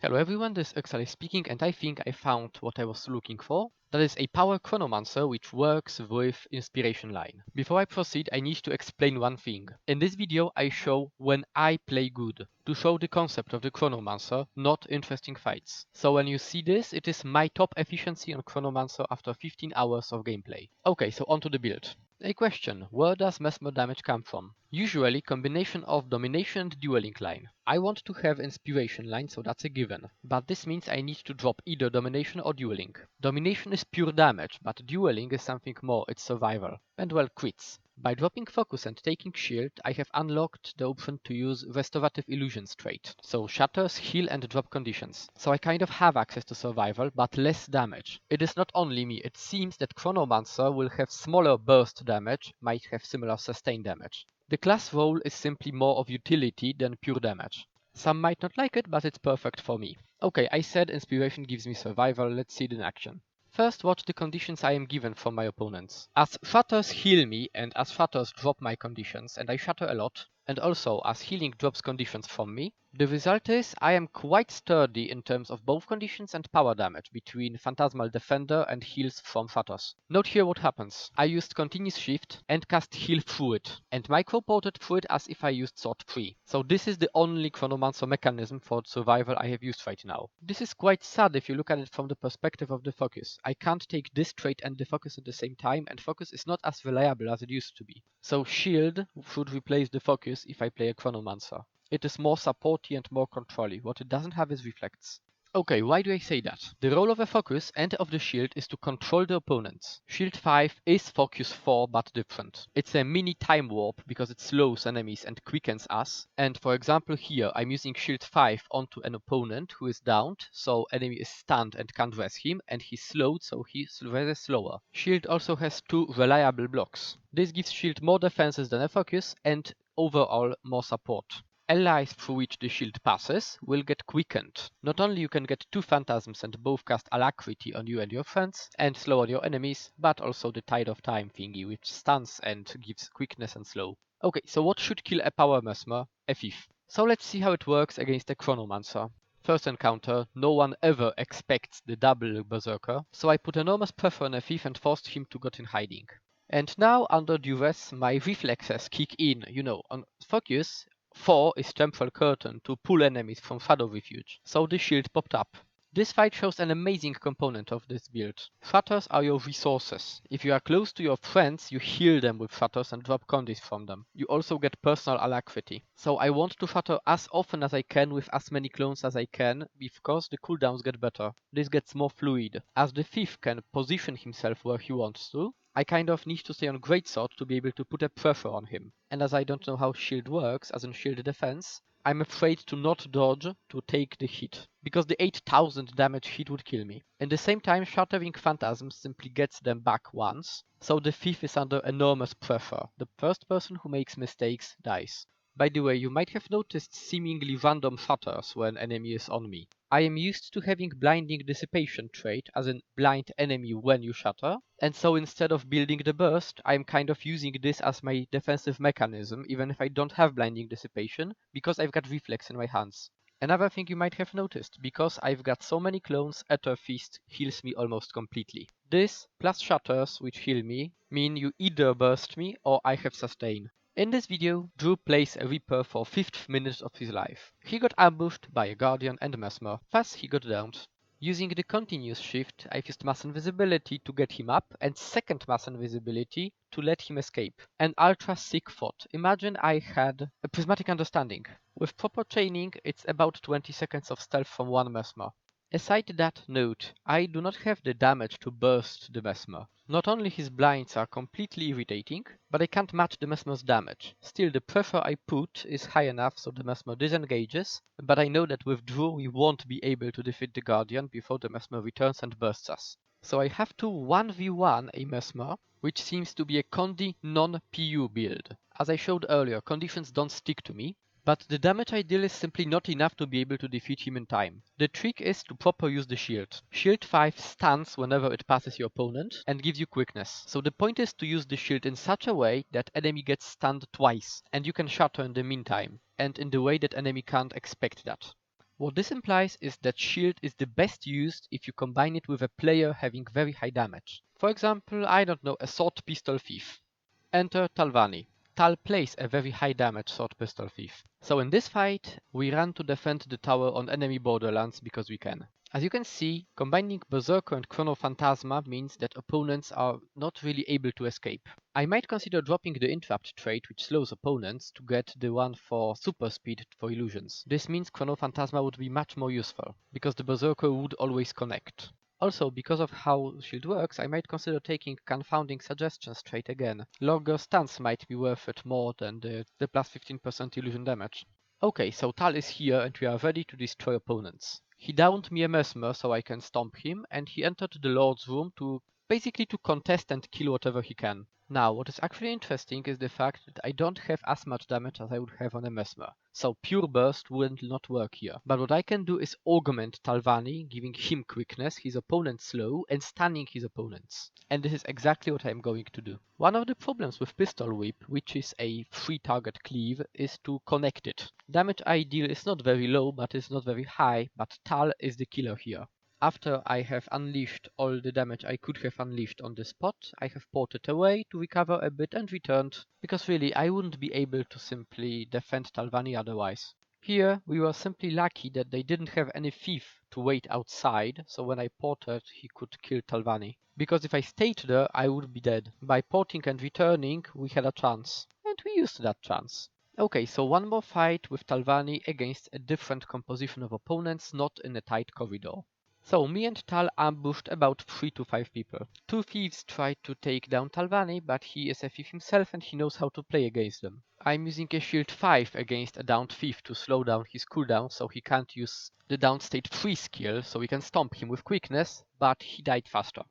Hello everyone, this is Axel speaking, and I think I found what I was looking for. That is a power Chronomancer which works with inspiration line. Before I proceed, I need to explain one thing. In this video I show when I play good, to show the concept of the Chronomancer, not interesting fights. So when you see this, it is my top efficiency on Chronomancer after 15 hours of gameplay. Okay, so on to the build. A question, where does mesmer damage come from? Usually combination of domination and dueling line. I want to have inspiration line, so that's a given. But this means I need to drop either domination or dueling. Domination is pure damage, but dueling is something more, it's survival. And well, crits. By dropping focus and taking shield, I have unlocked the option to use restorative illusions trait. So shatters, heal and drop conditions. So I kind of have access to survival, but less damage. It is not only me, it seems that Chronomancer will have smaller burst damage, might have similar sustain damage. The class role is simply more of utility than pure damage. Some might not like it, but it's perfect for me. Okay, I said inspiration gives me survival, let's see it in action. First, watch the conditions I am given from my opponents. As shatters heal me and as shatters drop my conditions, and I shatter a lot, and also as healing drops conditions from me, the result is I am quite sturdy in terms of both conditions and power damage between Phantasmal Defender and heals from shatters. Note here what happens. I used continuous shift and cast heal through it, and micro-ported through it as if I used sword 3. So this is the only Chronomancer mechanism for survival I have used right now. This is quite sad if you look at it from the perspective of the focus. I can't take this trait and the focus at the same time, and focus is not as reliable as it used to be. So shield should replace the focus if I play a Chronomancer. It is more supporty and more controlly. What it doesn't have is reflects. Okay, why do I say that? The role of a focus and of the shield is to control the opponents. Shield 5 is focus 4 but different. It's a mini time warp because it slows enemies and quickens us. And for example here I'm using shield 5 onto an opponent who is downed, so enemy is stunned and can't res him, and he's slowed, so he's rather slower. Shield also has 2 reliable blocks. This gives shield more defenses than a focus and overall more support. Allies through which the shield passes will get quickened. Not only you can get 2 phantasms and both cast alacrity on you and your friends and slow on your enemies, but also the tide of time thingy which stuns and gives quickness and slow. Okay, so what should kill a power mesmer? A thief. So let's see how it works against a Chronomancer. First encounter, no one ever expects the double Berserker, so I put enormous pressure on a thief and forced him to get in hiding. And now under duress my reflexes kick in, on focus. 4 is Temporal Curtain to pull enemies from Shadow Refuge, so the shield popped up. This fight shows an amazing component of this build. Shatters are your resources. If you are close to your friends, you heal them with shatters and drop condis from them. You also get personal alacrity. So I want to shatter as often as I can with as many clones as I can, because the cooldowns get better. This gets more fluid. As the thief can position himself where he wants to, I kind of need to stay on greatsword to be able to put a pressure on him. And as I don't know how shield works, as in shield defense, I'm afraid to not dodge to take the hit, because the 8000 damage hit would kill me. At the same time, shattering phantasms simply gets them back once, so the thief is under enormous pressure. The first person who makes mistakes dies. By the way, you might have noticed seemingly random shatters when enemy is on me. I am used to having blinding dissipation trait, as in blind enemy when you shatter, and so instead of building the burst, I am kind of using this as my defensive mechanism, even if I don't have blinding dissipation, because I've got reflex in my hands. Another thing you might have noticed, because I've got so many clones, Ether Feast heals me almost completely. This, plus shatters, which heal me, mean you either burst me or I have sustain. In this video, Drew plays a Reaper for 5th minute of his life. He got ambushed by a Guardian and Mesmer, thus he got downed. Using the continuous shift, I've used mass invisibility to get him up, and second mass invisibility to let him escape. An ultra sick thought. Imagine I had a prismatic understanding. With proper chaining, it's about 20 seconds of stealth from one Mesmer. Aside that note, I do not have the damage to burst the Mesmer. Not only his blinds are completely irritating, but I can't match the Mesmer's damage. Still, the pressure I put is high enough so the Mesmer disengages, but I know that with Drew we won't be able to defeat the Guardian before the Mesmer returns and bursts us. So I have to 1v1 a Mesmer, which seems to be a Condi non-PU build. As I showed earlier, conditions don't stick to me, but the damage I deal is simply not enough to be able to defeat him in time. The trick is to proper use the shield. Shield 5 stuns whenever it passes your opponent and gives you quickness. So the point is to use the shield in such a way that enemy gets stunned twice and you can shatter in the meantime, and in the way that enemy can't expect that. What this implies is that shield is the best used if you combine it with a player having very high damage. For example, I don't know, a sword pistol thief. Enter Talvani. Tal plays a very high damage sword pistol thief. So in this fight, we run to defend the tower on enemy borderlands because we can. As you can see, combining Berserker and Chrono means that opponents are not really able to escape. I might consider dropping the interrupt trait which slows opponents to get the one for super speed for illusions. This means Chrono would be much more useful, because the Berserker would always connect. Also, because of how shield works, I might consider taking confounding suggestions trait again. Longer stance might be worth it more than the plus 15% illusion damage. Okay, so Tal is here and we are ready to destroy opponents. He downed me a mesmer so I can stomp him, and he entered the Lord's room to basically to contest and kill whatever he can. Now, what is actually interesting is the fact that I don't have as much damage as I would have on a mesmer, so pure burst will not work here. But what I can do is augment Talvani, giving him quickness, his opponent slow, and stunning his opponents. And this is exactly what I am going to do. One of the problems with Pistol Whip, which is a free target cleave, is to connect it. Damage I deal is not very low, but it's not very high, but Tal is the killer here. After I have unleashed all the damage I could have unleashed on the spot, I have ported away to recover a bit and returned, because really I wouldn't be able to simply defend Talvani otherwise. Here we were simply lucky that they didn't have any thief to wait outside, so when I ported he could kill Talvani. Because if I stayed there I would be dead. By porting and returning we had a chance, and we used that chance. Okay, so one more fight with Talvani against a different composition of opponents, not in a tight corridor. So me and Tal ambushed about 3 to 5 people. 2 thieves tried to take down Talvani, but he is a thief himself and he knows how to play against them. I'm using a shield 5 against a downed thief to slow down his cooldown so he can't use the down state 3 skill, so we can stomp him with quickness, but he died faster.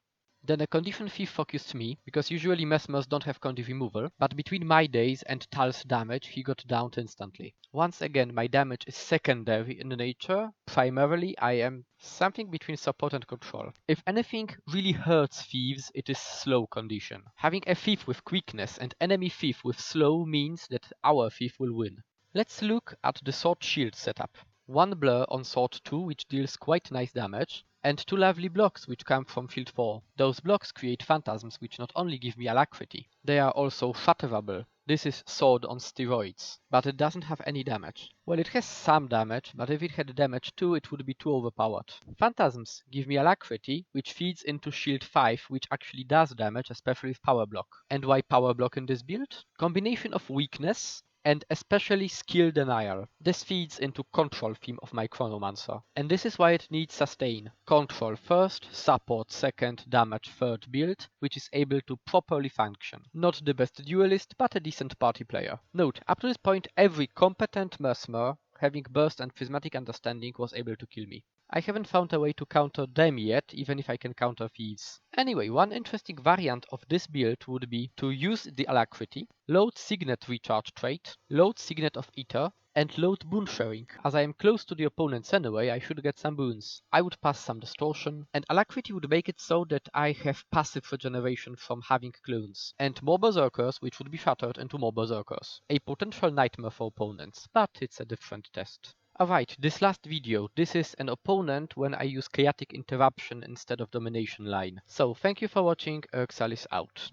Then a condition thief focused me, because usually mesmers don't have condi removal, but between my days and Tal's damage he got downed instantly. Once again my damage is secondary in nature, primarily I am something between support and control. If anything really hurts thieves, it is slow condition. Having a thief with quickness and enemy thief with slow means that our thief will win. Let's look at the sword shield setup. One blur on sword 2 which deals quite nice damage, and 2 lovely blocks which come from field 4. Those blocks create phantasms which not only give me alacrity, they are also shatterable. This is sword on steroids, but it doesn't have any damage. Well, it has some damage, but if it had damage too, it would be too overpowered. Phantasms give me alacrity, which feeds into shield 5, which actually does damage, especially with power block. And why power block in this build? Combination of weakness and especially skill denial. This feeds into control theme of my Chronomancer. And this is why it needs sustain. Control first, support second, damage third build, which is able to properly function. Not the best duelist, but a decent party player. Note, up to this point every competent mesmer having burst and prismatic understanding was able to kill me. I haven't found a way to counter them yet, even if I can counter thieves. Anyway, one interesting variant of this build would be to use the alacrity, load signet recharge trait, load signet of ether, and load boon sharing. As I am close to the opponents anyway, I should get some boons. I would pass some distortion, and alacrity would make it so that I have passive regeneration from having clones, and more berserkers which would be shattered into more berserkers. A potential nightmare for opponents, but it's a different test. Alright, this last video, this is an opponent when I use chaotic interruption instead of domination line. So thank you for watching, Urxal is out.